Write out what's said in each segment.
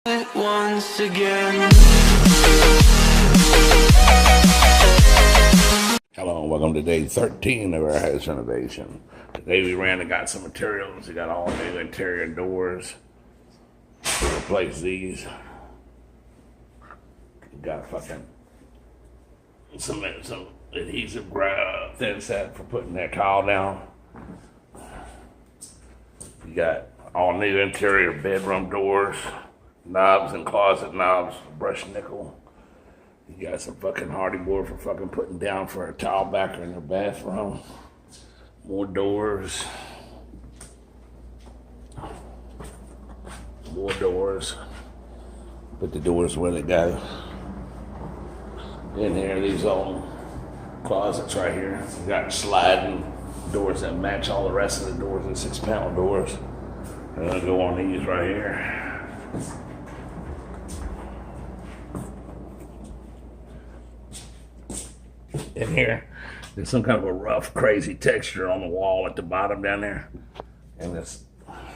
Once again. Hello and welcome to day 13 of our house renovation. Today we ran and got some materials. We got all new interior doors to replace these. We got fucking some adhesive grout, thinset for putting that tile down. We got all new interior bedroom doors, knobs and closet knobs, brushed nickel. You got some fucking hardy board for fucking putting down for a tile backer in your bathroom. More doors. More doors. Put the doors where they go. In here, these old closets right here. We got sliding doors that match all the rest of the doors, and 6-panel doors. And I'll go on these right here. In here, there's some kind of a rough, crazy texture on the wall at the bottom down there. And this,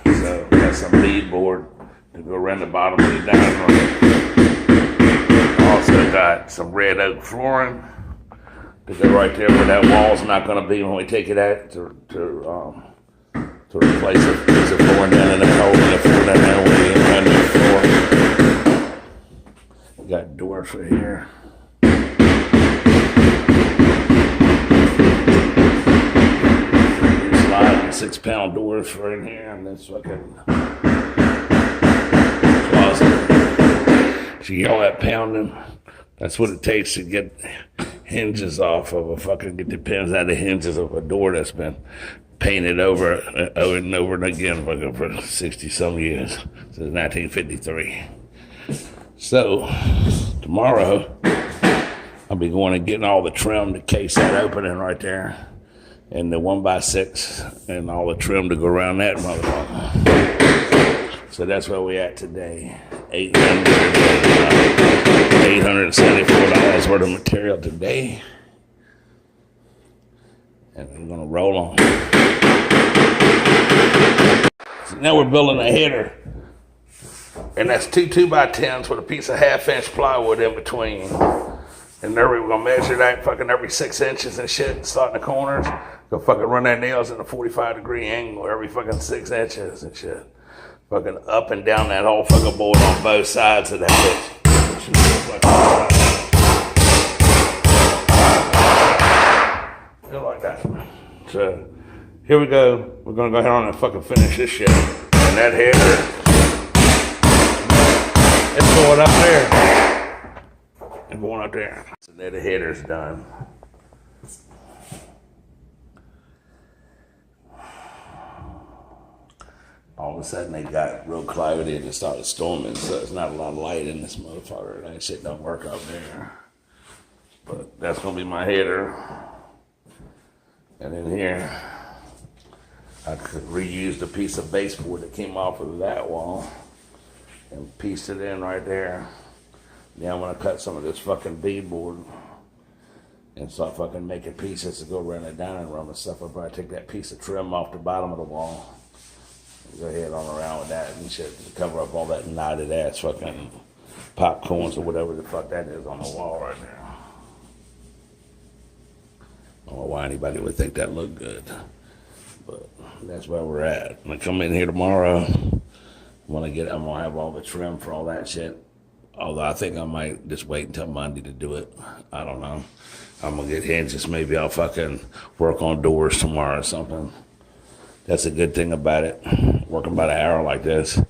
so got some beadboard to go around the bottom of the dining room. Also got some red oak flooring to go right there where that wall's not going to be when we take it out to replace it. There's a flooring down in the hole in the floor down there where the floor. We got doors for here. Sliding 6-panel doors for in here, and this fucking closet. So you all that pounding. That's what it takes to get hinges off of a fucking, get the pins out of the hinges of a door that's been painted over and over and again for 60 some years, since 1953. So tomorrow I'll be going and getting all the trim to case that opening right there, and the 1x6 and all the trim to go around that motherfucker. So that's where we at today. $874 worth of material today. And we're gonna roll on. So now we're building a header. And that's 2 2x10s with a piece of 1/2-inch plywood in between. And there we're gonna measure that fucking every 6 inches and shit, starting the corners. Go fucking run that nails in a 45-degree angle every fucking 6 inches and shit. Fucking up and down that whole fucking board on both sides of that bitch. Feel like that. So here we go. We're gonna go ahead on and fucking finish this shit. And that header, it's going up there. It's going up there. So now the header's done. All of a sudden they got real cloudy and it started storming, so there's not a lot of light in this motherfucker. That shit don't work out there. But that's gonna be my header. And in here, I could reuse the piece of baseboard that came off of that wall and piece it in right there. Now I'm gonna cut some of this fucking beadboard and start fucking making pieces to go around the dining room and stuff. I'll probably take that piece of trim off the bottom of the wall. Go ahead on around with that and shit to cover up all that knotted ass fucking popcorns or whatever the fuck that is on the wall right now. I don't know why anybody would think that looked good, but that's where we're at. I'm gonna come in here tomorrow. I'm gonna have all the trim for all that shit. Although I think I might just wait until Monday to do it. I don't know. I'm gonna get hinges. Maybe I'll fucking work on doors tomorrow or something. That's a good thing about it. Working about an hour like this,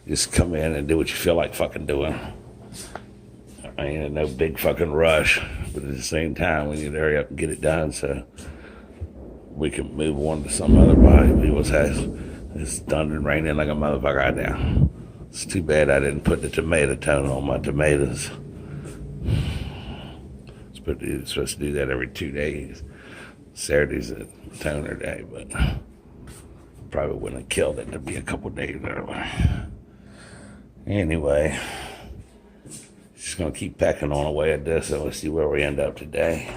just come in and do what you feel like fucking doing. I ain't in no big fucking rush, but at the same time, we need to hurry up and get it done so we can move on to some other people's house. It's thundering raining like a motherfucker right now. It's too bad I didn't put the tomato tone on my tomatoes. It's supposed to do that every 2 days. Saturday's a toner day, but probably wouldn't have killed it to be a couple days early. Anyway, just gonna keep pecking on away at this, and let's see where we end up today.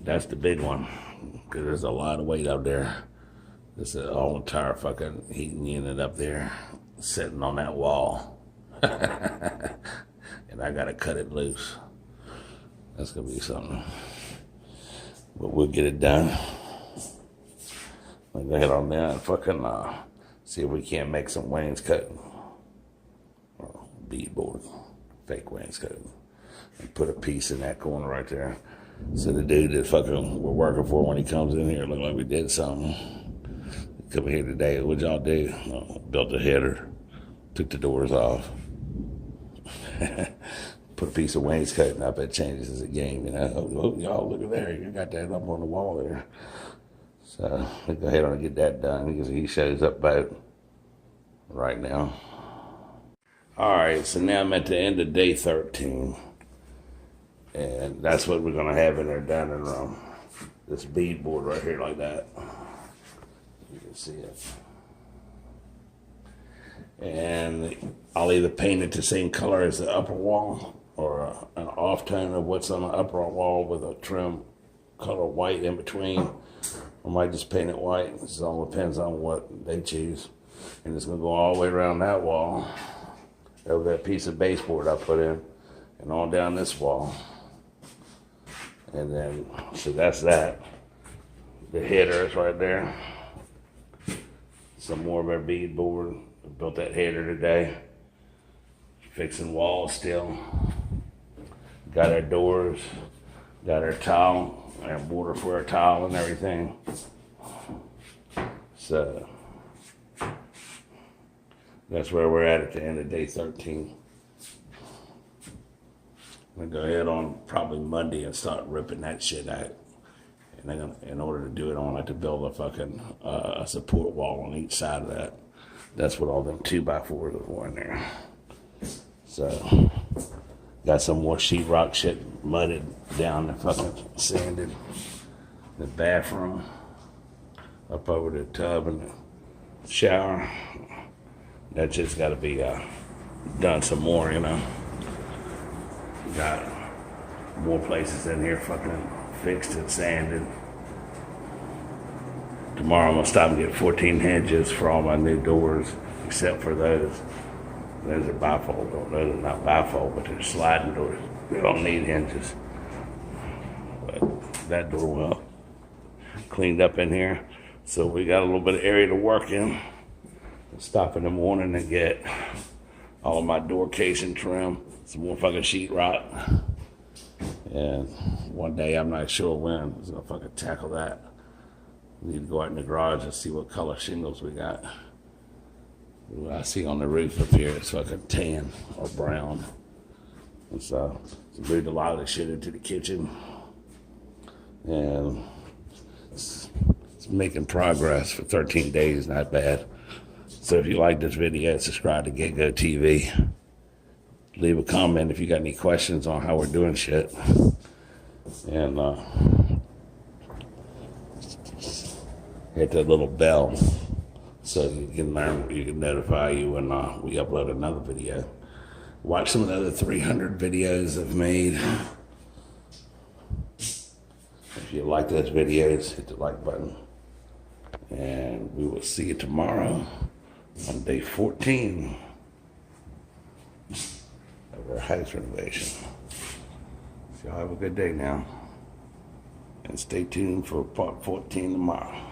That's the big one, because there's a lot of weight up there. This is all entire fucking heating unit up there, sitting on that wall. And I gotta cut it loose. That's gonna be something. But we'll get it done. I'll go ahead on there and fucking see if we can't make some wainscot. Beadboard. Fake wainscot. And put a piece in that corner right there. So the dude that fucking we're working for when he comes in here, look like we did something. Come here today, what'd y'all do? Built a header, took the doors off, put a piece of wainscoting up. It changes the game, you know. Oh, y'all look at there, you got that up on the wall there. So we'll go ahead and get that done because he shows up about right now. All right, so now I'm at the end of day 13. And that's what we're going to have in our dining room. This beadboard right here like that. You can see it. And I'll either paint it the same color as the upper wall or an off tone of what's on the upper wall with a trim color white in between. I might just paint it white. It all depends on what they choose. And it's going to go all the way around that wall, over that piece of baseboard I put in, and on down this wall. And then, so that's that. The header is right there. Some more of our beadboard. We built that header today. Fixing walls still. Got our doors. Got our tile, our mortar for our tile and everything. So, that's where we're at the end of day 13. I'm gonna go ahead on probably Monday and start ripping that shit out. And in order to do it, I want to have to build a fucking support wall on each side of that. That's what all them 2x4s are for in there. So, got some more sheetrock shit mudded down and fucking sanded. The bathroom, up over the tub and the shower. That just got to be done some more, you know. Got more places in here fucking fixed and sanded. Tomorrow I'm gonna stop and get 14 hinges for all my new doors, except for those. Those are bifold doors. Those are not bifold, but they're sliding doors. They don't need hinges. But that door well cleaned up in here. So we got a little bit of area to work in. Stop in the morning and get all of my door casing trim, some more fucking sheetrock. And one day, I'm not sure when, I'm gonna fucking tackle that. We need to go out in the garage and see what color shingles we got. What I see on the roof up here is fucking tan or brown. And so, moved a lot of the shit into the kitchen. And it's making progress for 13 days, not bad. So if you like this video, subscribe to Get Go TV. Leave a comment if you got any questions on how we're doing shit. And hit that little bell so you can notify you when we upload another video. Watch some of the other 300 videos I've made. If you like those videos, hit the like button. And we will see you tomorrow on day 14 of our house renovation. So y'all have a good day now. And stay tuned for part 14 tomorrow.